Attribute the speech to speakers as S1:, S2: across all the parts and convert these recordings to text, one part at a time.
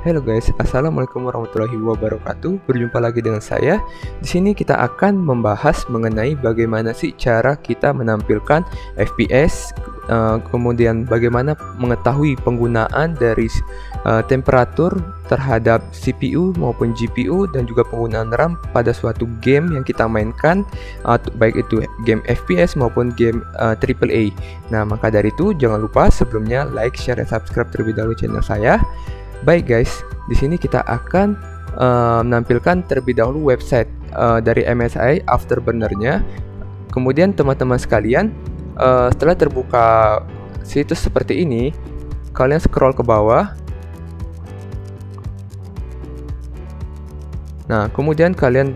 S1: Halo guys, assalamualaikum warahmatullahi wabarakatuh. Berjumpa lagi dengan saya. Di sini kita akan membahas mengenai bagaimana sih cara kita menampilkan FPS, kemudian bagaimana mengetahui penggunaan dari temperatur terhadap CPU maupun GPU dan juga penggunaan RAM pada suatu game yang kita mainkan, baik itu game FPS maupun game AAA. Nah, maka dari itu jangan lupa sebelumnya like, share, dan subscribe terlebih dahulu channel saya. Baik guys, di sini kita akan menampilkan terlebih dahulu website dari MSI Afterburner-nya. Kemudian teman-teman sekalian, setelah terbuka situs seperti ini, kalian scroll ke bawah. Nah, kemudian kalian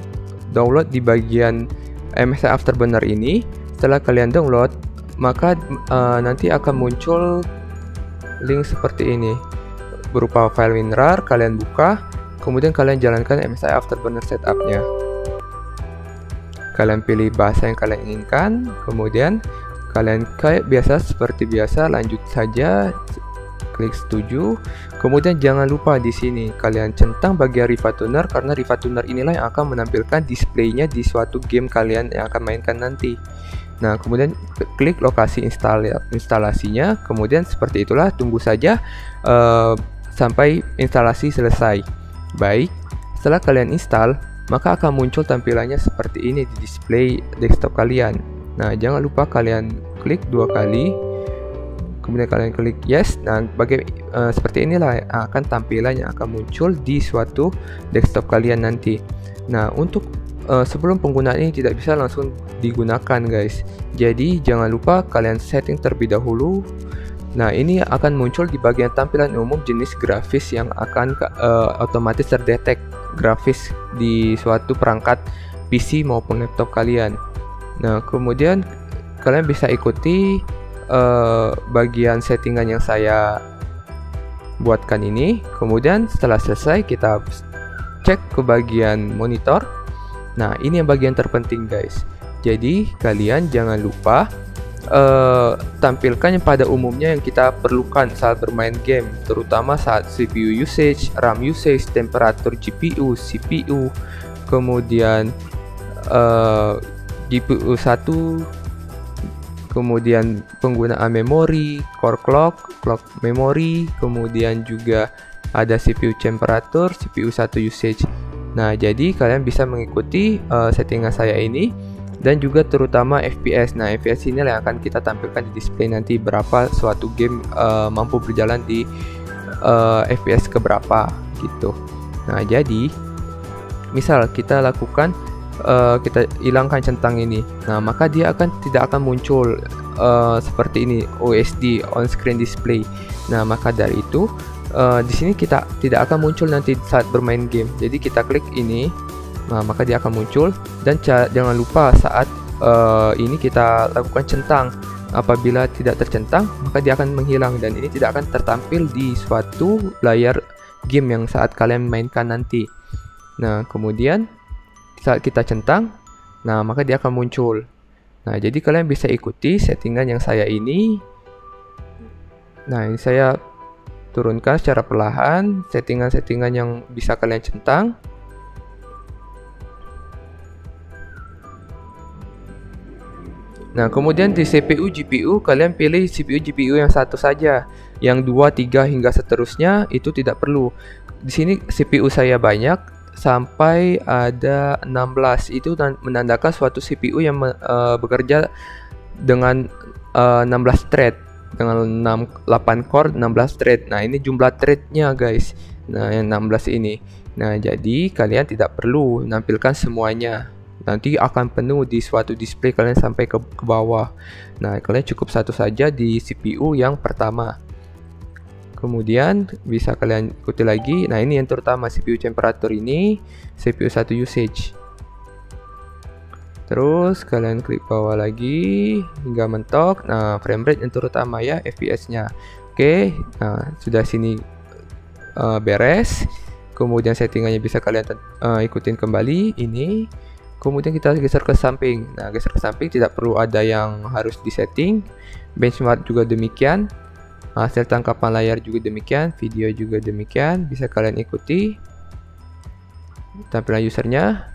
S1: download di bagian MSI Afterburner ini. Setelah kalian download, maka nanti akan muncul link seperti ini berupa file WinRAR. Kalian buka, kemudian kalian jalankan MSI Afterburner setup-nya. Kalian pilih bahasa yang kalian inginkan, kemudian kalian kayak biasa seperti biasa lanjut saja, klik setuju. Kemudian jangan lupa di sini kalian centang bagian RivaTuner, karena RivaTuner inilah yang akan menampilkan displaynya di suatu game kalian yang akan mainkan nanti. Nah, kemudian klik lokasi instalasinya, kemudian seperti itulah, tunggu saja sampai instalasi selesai. Baik, setelah kalian install, maka akan muncul tampilannya seperti ini di display desktop kalian. Nah, jangan lupa kalian klik 2 kali, kemudian kalian klik yes. Nah, seperti inilah akan tampilan yang akan muncul di suatu desktop kalian nanti. Nah, untuk sebelum penggunaan ini tidak bisa langsung digunakan guys, jadi jangan lupa kalian setting terlebih dahulu. Nah, ini akan muncul di bagian tampilan umum jenis grafis yang akan otomatis terdetek grafis di suatu perangkat PC maupun laptop kalian. Nah, kemudian kalian bisa ikuti bagian settingan yang saya buatkan ini. Kemudian setelah selesai, kita cek ke bagian monitor. Nah, ini yang bagian terpenting guys. Jadi kalian jangan lupa tampilkan yang pada umumnya yang kita perlukan saat bermain game, terutama saat CPU usage, RAM usage, temperatur GPU, CPU, kemudian GPU 1, kemudian penggunaan memori, core clock memori, kemudian juga ada CPU temperatur, CPU 1 usage. Nah, jadi kalian bisa mengikuti settingan saya ini, dan juga terutama FPS. Nah, FPS ini yang akan kita tampilkan di display nanti, berapa suatu game mampu berjalan di FPS keberapa gitu. Nah, jadi misal kita lakukan kita hilangkan centang ini, nah maka dia tidak akan muncul seperti ini, OSD on screen display. Nah, maka dari itu di sini kita tidak akan muncul nanti saat bermain game. Jadi kita klik ini, nah maka dia akan muncul. Dan jangan lupa saat ini kita lakukan centang. Apabila tidak tercentang, maka dia akan menghilang dan ini tidak akan tertampil di suatu layar game yang saat kalian mainkan nanti. Nah, kemudian saat kita centang, nah maka dia akan muncul. Nah, jadi kalian bisa ikuti settingan yang saya ini. Nah, ini saya turunkan secara perlahan settingan-settingan yang bisa kalian centang. Nah, kemudian di CPU GPU kalian pilih CPU GPU yang satu saja. Yang 2, 3 hingga seterusnya itu tidak perlu. Di sini CPU saya banyak sampai ada 16. Itu menandakan suatu CPU yang bekerja dengan 16 thread, dengan 8 core 16 thread. Nah, ini jumlah threadnya guys. Nah, yang 16 ini. Nah, jadi kalian tidak perlu menampilkan semuanya. Nanti akan penuh di suatu display kalian sampai ke bawah. Nah, kalian cukup satu saja di CPU yang pertama. Kemudian bisa kalian ikuti lagi. Nah, ini yang terutama CPU temperatur ini, CPU 1 usage. Terus kalian klik bawah lagi hingga mentok. Nah, frame rate yang terutama ya, FPS-nya. Oke, nah sudah sini beres. Kemudian settingannya bisa kalian ikutin kembali ini. Kemudian kita geser ke samping. Nah, geser ke samping tidak perlu ada yang harus disetting. Benchmark juga demikian. Hasil tangkapan layar juga demikian, video juga demikian, bisa kalian ikuti tampilan usernya.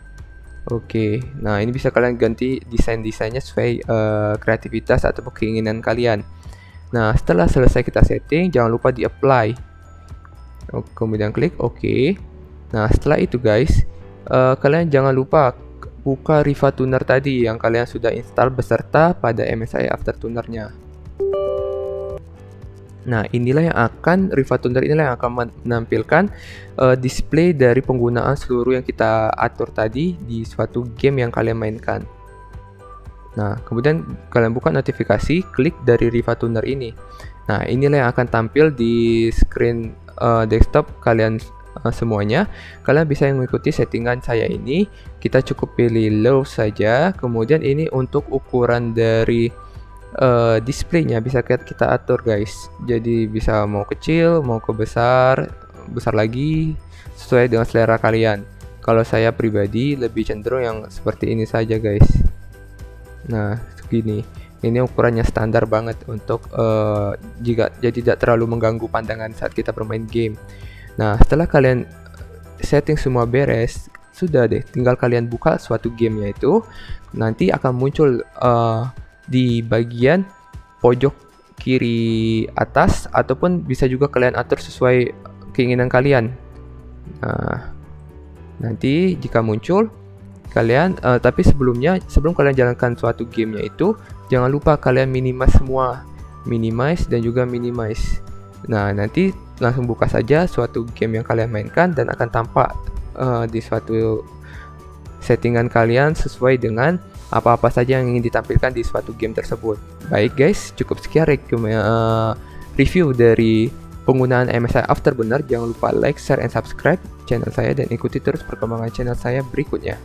S1: Oke, nah ini bisa kalian ganti desainnya sesuai kreativitas atau keinginan kalian. Nah, setelah selesai kita setting, jangan lupa di apply. Kemudian klik OK. Nah, setelah itu guys, kalian jangan lupa buka Riva Tuner tadi yang kalian sudah install beserta pada MSI Aftertuner-nya. Nah, Riva Tuner inilah yang akan menampilkan display dari penggunaan seluruh yang kita atur tadi di suatu game yang kalian mainkan. Nah, kemudian kalian buka notifikasi, klik dari Riva Tuner ini. Nah, inilah yang akan tampil di screen desktop kalian semuanya. Kalian bisa mengikuti settingan saya ini. Kita cukup pilih low saja. Kemudian ini untuk ukuran dari displaynya bisa kita atur guys. Jadi bisa mau kecil, mau ke besar lagi sesuai dengan selera kalian. Kalau saya pribadi lebih cenderung yang seperti ini saja guys. Nah, segini. Ini ukurannya standar banget untuk jadi tidak terlalu mengganggu pandangan saat kita bermain game. Nah, setelah kalian setting semua beres, sudah deh, tinggal kalian buka suatu gamenya itu, nanti akan muncul di bagian pojok kiri atas, ataupun bisa juga kalian atur sesuai keinginan kalian. Nah, nanti jika muncul kalian, tapi sebelum kalian jalankan suatu gamenya itu, jangan lupa kalian minimize dan juga minimize. Nah, nanti langsung buka saja suatu game yang kalian mainkan dan akan tampak di suatu settingan kalian sesuai dengan apa-apa saja yang ingin ditampilkan di suatu game tersebut. Baik guys, cukup sekian review dari penggunaan MSI Afterburner. Jangan lupa like, share, and subscribe channel saya dan ikuti terus perkembangan channel saya berikutnya.